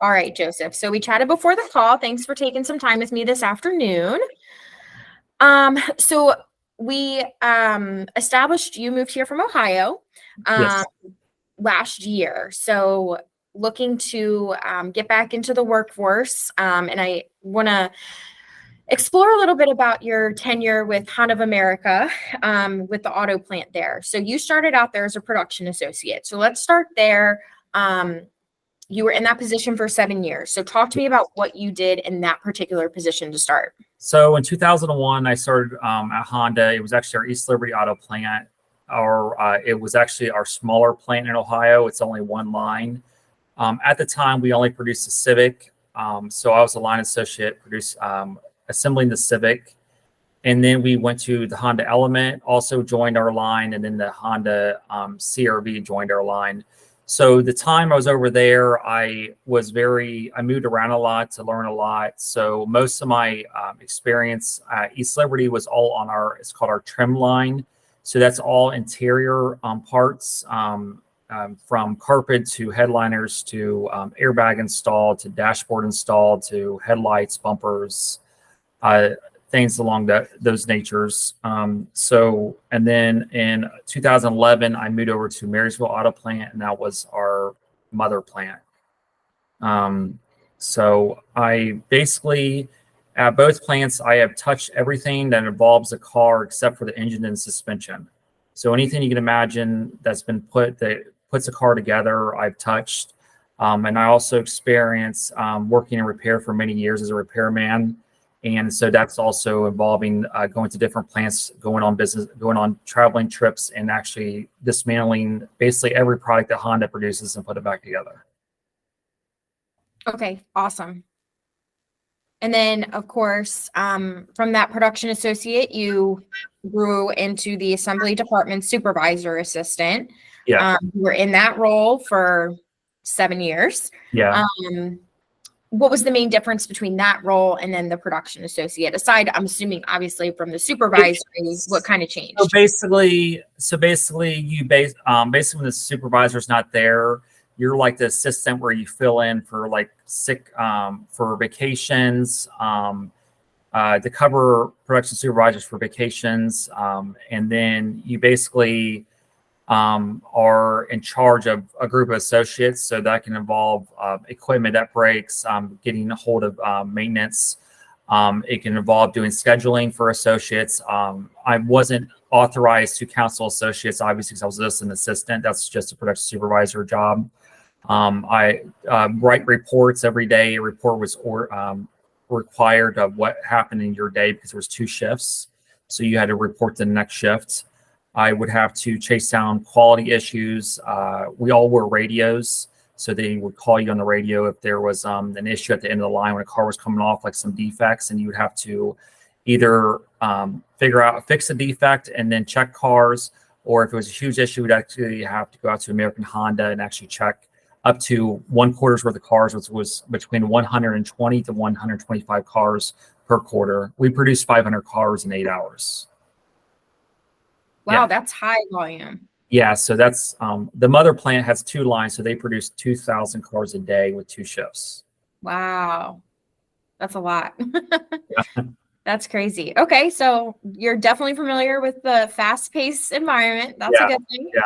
All right, Joseph. So we chatted before the call. Thanks for taking some time with me this afternoon. So we established you moved here from Ohio Yes. last year. So looking to get back into the workforce. And I want to explore a little bit about your tenure with Honda of America, with the auto plant there. So you started out there as a production associate. So let's start there. You were in that position for 7 years. So talk to me about what you did in that particular position to start. So in 2001, I started at Honda. It was actually our East Liberty auto plant. It was actually our smaller plant in Ohio. It's only one line. At the time, we only produced the Civic. So I was a line associate, assembling the Civic. And then we went to the Honda Element, also joined our line. And then the Honda CR-V joined our line. So the time I was over there, I moved around a lot to learn a lot. So most of my experience at East Liberty was all on it's called our trim line. So that's all interior parts, from carpet to headliners to airbag installed to dashboard installed to headlights, bumpers, things along those natures. And then in 2011, I moved over to Marysville Auto Plant, and that was our mother plant. So I basically, at both plants, I have touched everything that involves a car except for the engine and suspension. So anything you can imagine that puts a car together, I've touched. And I also experienced working in repair for many years as a repairman. And so that's also involving going to different plants, going on traveling trips, and actually dismantling basically every product that Honda produces and put it back together. Okay, awesome. And then, of course, from that production associate, you grew into the assembly department supervisor assistant. Yeah. You were in that role for 7 years. Yeah. What was the main difference between that role and then the production associate? Aside, I'm assuming, obviously, from the supervisory, what kind of changed? So basically, when the supervisor's not there, you're like the assistant where you fill in for like for vacations, to cover production supervisors for vacations, and then you basically are in charge of a group of associates. So that can involve equipment that breaks, getting a hold of maintenance. It can involve doing scheduling for associates. I wasn't authorized to counsel associates, obviously, because I was just an assistant. That's just a production supervisor job. I write reports every day. A report was required of what happened in your day because there was 2 shifts. So you had to report to the next shift. I would have to chase down quality issues. We all wore radios, so they would call you on the radio if there was an issue at the end of the line when a car was coming off, like some defects, and you would have to either fix the defect and then check cars, or if it was a huge issue, we'd actually have to go out to American Honda and actually check up to 1 quarter's worth of cars, which was between 120 to 125 cars per quarter. We produced 500 cars in 8 hours. Wow, yeah. That's high volume. Yeah, so that's the mother plant has 2 lines, so they produce 2,000 cars a day with 2 shifts. Wow, that's a lot. That's crazy. Okay, so you're definitely familiar with the fast-paced environment. That's a good thing. Yeah.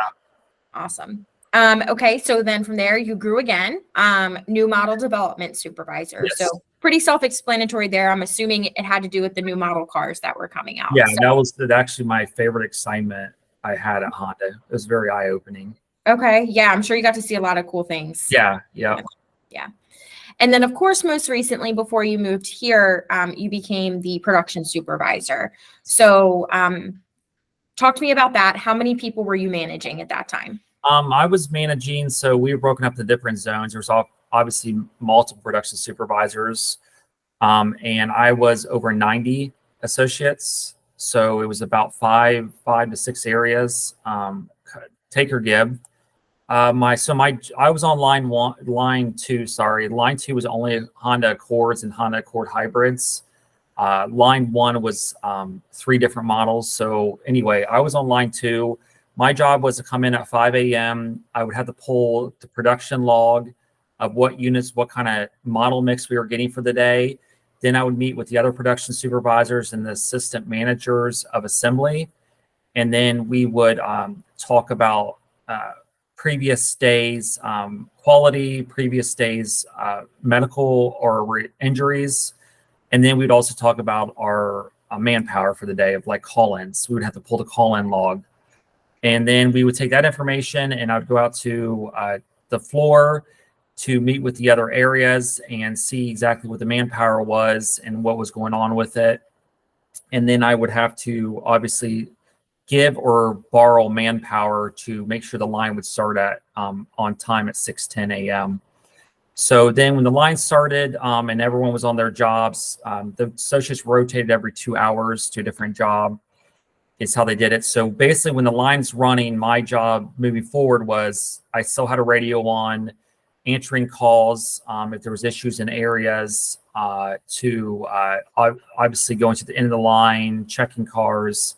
Awesome. Okay, so then from there you grew again, new model development supervisor. Yes. So pretty self-explanatory there. I'm assuming it had to do with the new model cars that were coming out. Yeah, so. That was actually my favorite assignment I had at Honda. It was very eye-opening. Okay, yeah, I'm sure you got to see a lot of cool things. Yeah. And then, of course, most recently, before you moved here, you became the production supervisor. So talk to me about that. How many people were you managing at that time? I was managing, so we were broken up into different zones. There's obviously multiple production supervisors, and I was over 90 associates. So it was about 5 to 6 areas, take or give. I was on line 2. Sorry, line 2 was only Honda Accords and Honda Accord hybrids. Line 1 was 3 different models. So anyway, I was on line 2. My job was to come in at 5 a.m. I would have to pull the production log, of what units, what kind of model mix we were getting for the day. Then I would meet with the other production supervisors and the assistant managers of assembly. And then we would talk about previous days quality, previous days medical or injuries. And then we'd also talk about our manpower for the day of like call-ins. We would have to pull the call-in log. And then we would take that information and I would go out to the floor to meet with the other areas and see exactly what the manpower was and what was going on with it. And then I would have to obviously give or borrow manpower to make sure the line would start at on time at 6:10 a.m. So then when the line started and everyone was on their jobs, the associates rotated every 2 hours to a different job is how they did it. So basically when the line's running, my job moving forward was I still had a radio on, answering calls if there was issues in areas, to obviously going to the end of the line, checking cars,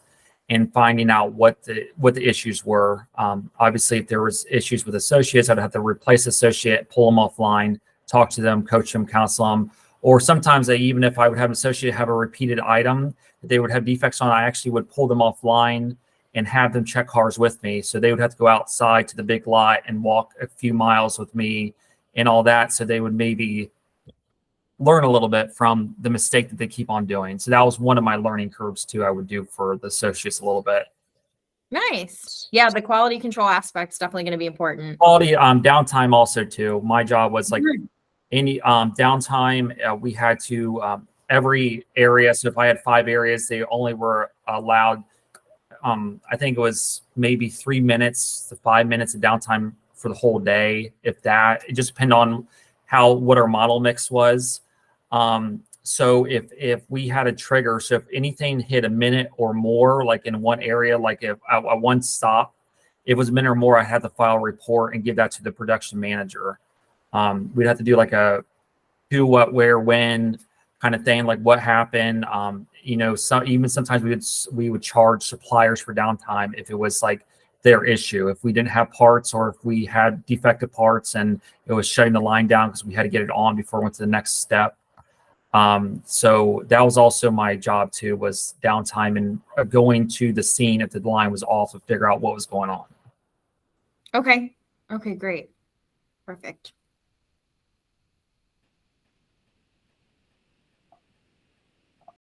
and finding out what the issues were. Obviously, if there was issues with associates, I'd have to replace associate, pull them offline, talk to them, coach them, counsel them. Or sometimes even if I would have an associate have a repeated item that they would have defects on, I actually would pull them offline and have them check cars with me. So they would have to go outside to the big lot and walk a few miles with me and all that. So they would maybe learn a little bit from the mistake that they keep on doing. So that was one of my learning curves too. I would do for the associates a little bit. Nice. Yeah, the quality control aspect is definitely going to be important. Quality, downtime also too. My job was like any downtime. We had to every area. So if I had 5 areas, they only were allowed. I think it was maybe 3 minutes to 5 minutes of downtime for the whole day. If that, it just depended on what our model mix was. So if we had a trigger, so if anything hit a minute or more, like in one area, like if one stop, it was a minute or more, I had to file a report and give that to the production manager. We'd have to do like a who, what, where, when kind of thing, like what happened. Even sometimes we would charge suppliers for downtime if it was like their issue. If we didn't have parts or if we had defective parts and it was shutting the line down because we had to get it on before we went to the next step. So that was also my job too, was downtime and going to the scene if the line was off to figure out what was going on. Okay. Okay, great. Perfect.